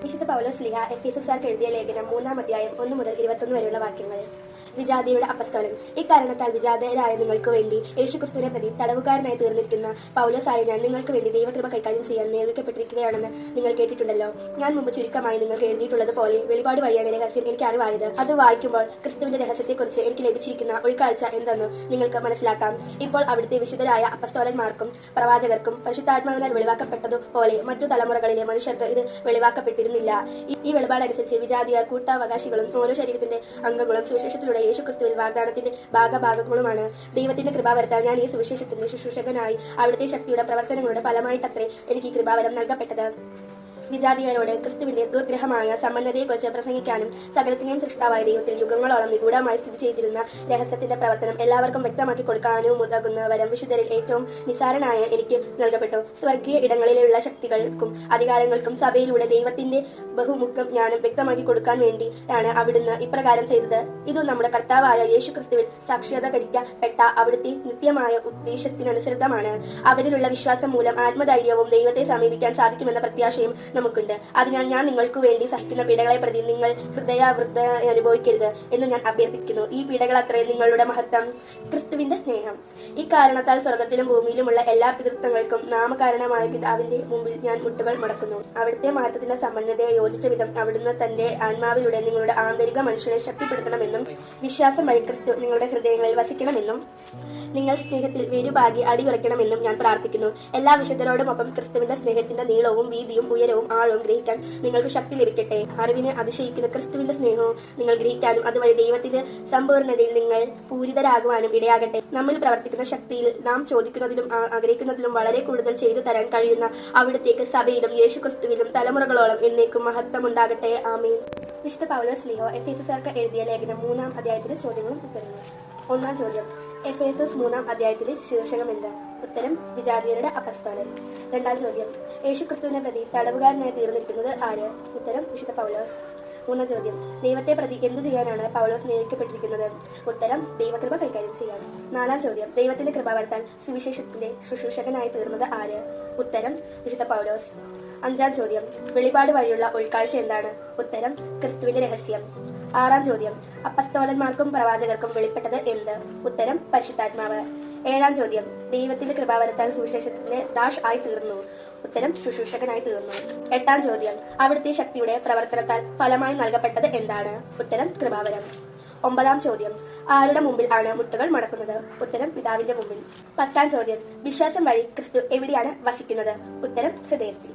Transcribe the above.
വിശുദ്ധ പൗലോസ് എഫേസ്യർക്ക് എഴുതിയ ലേഖനം 3-ാം അധ്യായം 1 മുതൽ 21 വരെയുള്ള വാക്യങ്ങൾ. വിജാതിയുടെ അപ്പസ്തോലൻ. ഇക്കാരണത്താൽ വിജാതരായ നിങ്ങൾക്ക് വേണ്ടി യേശുക്രിസ്തുവിനെ പ്രതി തടവുകാരനായി തീർന്നിരിക്കുന്ന പൗലോസായ ഞാൻ നിങ്ങൾക്ക് വേണ്ടി ദൈവകൃപ കൈകാര്യം ചെയ്യാൻ നിയോഗിക്കപ്പെട്ടിരിക്കുകയാണെന്ന് നിങ്ങൾ കേട്ടിട്ടുണ്ടല്ലോ. ഞാൻ മുമ്പ് ചുരുക്കമായി നിങ്ങൾക്ക് എഴുതിയിട്ടുള്ളത് പോലെ വെളിപാട് വഴിയാണ് രഹസ്യം എനിക്ക് അറിവായത്. അത് വായിക്കുമ്പോൾ ക്രിസ്തുവിന്റെ രഹസ്യത്തെക്കുറിച്ച് എനിക്ക് ലഭിച്ചിരിക്കുന്ന ഉൾക്കാഴ്ച എന്തെന്ന് നിങ്ങൾക്ക് മനസ്സിലാക്കാം. ഇപ്പോൾ അവിടുത്തെ വിശുദ്ധരായ അപ്പസ്തോലന്മാർക്കും പ്രവാചകർക്കും പരിശുദ്ധാത്മാവിനാൽ വെളിവാക്കപ്പെട്ടതുപോലെ മറ്റു തലമുറകളിലെ മനുഷ്യർക്ക് ഇത് വെളിവാക്കപ്പെട്ടിരുന്നില്ല. ഈ വെളിപാടനുസരിച്ച് വിജാതിയർ കൂട്ടാവകാശികളും ഓരോ ശരീരത്തിന്റെ അംഗങ്ങളും സുവിശേഷത്തിലൂടെ യേശുക്രിസ്തുവിൽ വാഗ്ദാനത്തിന്റെ ഭാഗഭാഗങ്ങളുമാണ്. ദൈവത്തിന്റെ കൃപാവരത്താൽ ഞാൻ ഈ സുവിശേഷത്തിന്റെ ശുശ്രൂഷകനായി അവിടുത്തെ ശക്തിയുടെ പ്രവർത്തനങ്ങളുടെ ഫലമായിട്ടത്രേ എനിക്ക് ഈ കൃപാവരം നൽകപ്പെട്ടത്. വിജാതിയരോട് ക്രിസ്തുവിന്റെ ദുർഗ്രഹമായ സമ്പന്നതയെക്കുറിച്ച് പ്രസംഗിക്കാനും സകലത്തിനെയും സൃഷ്ടാവായ ദൈവത്തിൽ യുഗങ്ങളോളം നിഗൂഢമായി സ്ഥിതി ചെയ്തിരുന്ന രഹസ്യത്തിന്റെ പ്രവർത്തനം എല്ലാവർക്കും വ്യക്തമാക്കി കൊടുക്കാനും ഉതകുന്ന വരം വിശുദ്ധരിൽ ഏറ്റവും നിസ്സാരനായ എനിക്ക് നൽകപ്പെട്ടു. സ്വർഗീയ ഇടങ്ങളിലുള്ള ശക്തികൾക്കും അധികാരങ്ങൾക്കും സഭയിലൂടെ ദൈവത്തിന്റെ ബഹുമുഖം ജ്ഞാനം വ്യക്തമാക്കി കൊടുക്കാൻ വേണ്ടിയാണ് അവിടുന്ന് ഇപ്രകാരം ചെയ്തത്. ഇതും നമ്മുടെ കർത്താവായ യേശുക്രിസ്തുവിൽ സാക്ഷാത്കരിക്കപ്പെട്ട അവിടുത്തെ നിത്യമായ ഉദ്ദേശത്തിനനുസൃതമാണ്. അവരിലുള്ള വിശ്വാസം മൂലം ആത്മധൈര്യവും ദൈവത്തെ സമീപിക്കാൻ സാധിക്കുമെന്ന പ്രത്യാശയും നമുക്കുണ്ട്. അതിനാൽ ഞാൻ നിങ്ങൾക്ക് വേണ്ടി സഹിക്കുന്ന പീഡകളെ പ്രതി നിങ്ങൾ ഹൃദയാവൃദ്ധ അനുഭവിക്കരുത് എന്ന് ഞാൻ അഭ്യർത്ഥിക്കുന്നു. ഈ പീഡകൾ അത്രയും നിങ്ങളുടെ മഹത്വം. ക്രിസ്തുവിന്റെ സ്നേഹം. ഈ കാരണത്താൽ സ്വർഗത്തിലും ഭൂമിയിലുമുള്ള എല്ലാ പിതൃത്വങ്ങൾക്കും നാമകാരണമായ പിതാവിന്റെ മുമ്പിൽ ഞാൻ മുട്ടുകൾ മടക്കുന്നു. അവിടുത്തെ മഹത്വത്തിന്റെ സമ്പന്നതയെ യോജിച്ച വിധം അവിടുന്ന് തന്റെ ആത്മാവിലൂടെ നിങ്ങളുടെ ആന്തരിക മനുഷ്യനെ ശക്തിപ്പെടുത്തണമെന്നും വിശ്വാസം വഴി ക്രിസ്തു നിങ്ങളുടെ ഹൃദയങ്ങളിൽ വസിക്കണമെന്നും നിങ്ങൾ സ്നേഹത്തിൽ വേരുപാകി അടിയുറയ്ക്കണമെന്നും ഞാൻ പ്രാർത്ഥിക്കുന്നു. എല്ലാ വിശുദ്ധരോടുമൊപ്പം ക്രിസ്തുവിന്റെ സ്നേഹത്തിന്റെ നീളവും വീതിയും ഉയരവും ആഴവും ഗ്രഹിക്കാൻ നിങ്ങൾക്ക് ശക്തി ലഭിക്കട്ടെ. അറിവിനെ അതിശയിക്കുന്ന ക്രിസ്തുവിന്റെ സ്നേഹവും നിങ്ങൾ ഗ്രഹിക്കാനും അതുവഴി ദൈവത്തിന്റെ സമ്പൂർണ്ണതയിൽ നിങ്ങൾ പൂരിതരാകുവാനും ഇടയാകട്ടെ. നമ്മിൽ പ്രവർത്തിക്കുന്ന ശക്തിയിൽ നാം ചോദിക്കുന്നതിലും ആഗ്രഹിക്കുന്നതിലും വളരെ കൂടുതൽ ചെയ്തു തരാൻ കഴിയുന്ന അവിടത്തേക്ക് സഭയിലും യേശുക്രിസ്തുവിലും തലമുറകളോളം എന്നേക്കും മഹത്വമുണ്ടാകട്ടെ. ആമേൻ. വിശുദ്ധ പൗലോസ് എഫേസ്യർക്ക് എഴുതിയ ലേഖനം 3-ാം അധ്യായത്തിലെ ചോദ്യങ്ങളും ഉത്തരങ്ങളും. 1-ാം ചോദ്യം. എഫേസസ് 3-ാം അധ്യായത്തിലെ ശീർഷകം എന്ത്? ഉത്തരം: വിജാതിയരുടെ അപ്പസ്തോലൻ. 2-ാം ചോദ്യം. യേശുക്രിസ്തുവിനെ പ്രതി തടവുകാരനായി തീർന്നിരിക്കുന്നത് ആര്? ഉത്തരം: വിശുദ്ധ പൗലോസ്. 3-ാം ചോദ്യം. ദൈവത്തെ പ്രതി എന്തു ചെയ്യാനാണ് പൗലോസ് നിയോഗിക്കപ്പെട്ടിരിക്കുന്നത്? ഉത്തരം: ദൈവകൃപ കൈകാര്യം ചെയ്യാൻ. 4-ാം ചോദ്യം. ദൈവത്തിന്റെ കൃപാവരത്താൽ സുവിശേഷത്തിന്റെ ശുശ്രൂഷകനായി തീർന്നത് ആര്? ഉത്തരം: വിശുദ്ധ പൗലോസ്. 5-ാം ചോദ്യം. വെളിപാട് വഴിയുള്ള ഉൾക്കാഴ്ച എന്താണ്? ഉത്തരം: ക്രിസ്തുവിന്റെ രഹസ്യം. 6-ാം ചോദ്യം. അപ്പസ്തോലന്മാർക്കും പ്രവാചകർക്കും വെളിപ്പെട്ടത് എന്ത്? ഉത്തരം: പരിശുദ്ധാത്മാവ്. 7-ാം ചോദ്യം. ദൈവത്തിന്റെ കൃപാവരത്താൽ സുവിശേഷത്തിന്റെ ഡാഷ് ആയി തീർന്നു. ഉത്തരം: ശുശ്രൂഷകനായി തീർന്നു. 8-ാം ചോദ്യം. അവിടുത്തെ ശക്തിയുടെ പ്രവർത്തനത്താൽ ഫലമായി നൽകപ്പെട്ടത് എന്താണ്? ഉത്തരം: കൃപാവരം. 9-ാം ചോദ്യം. ആരുടെ മുമ്പിൽ ആണ് മുട്ടുകൾ മടക്കുന്നത്? ഉത്തരം: പിതാവിന്റെ മുമ്പിൽ. 10-ാം ചോദ്യം. വിശ്വാസം വഴി ക്രിസ്തു എവിടെയാണ് വസിക്കുന്നത്? ഉത്തരം: ഹൃദയത്തിൽ.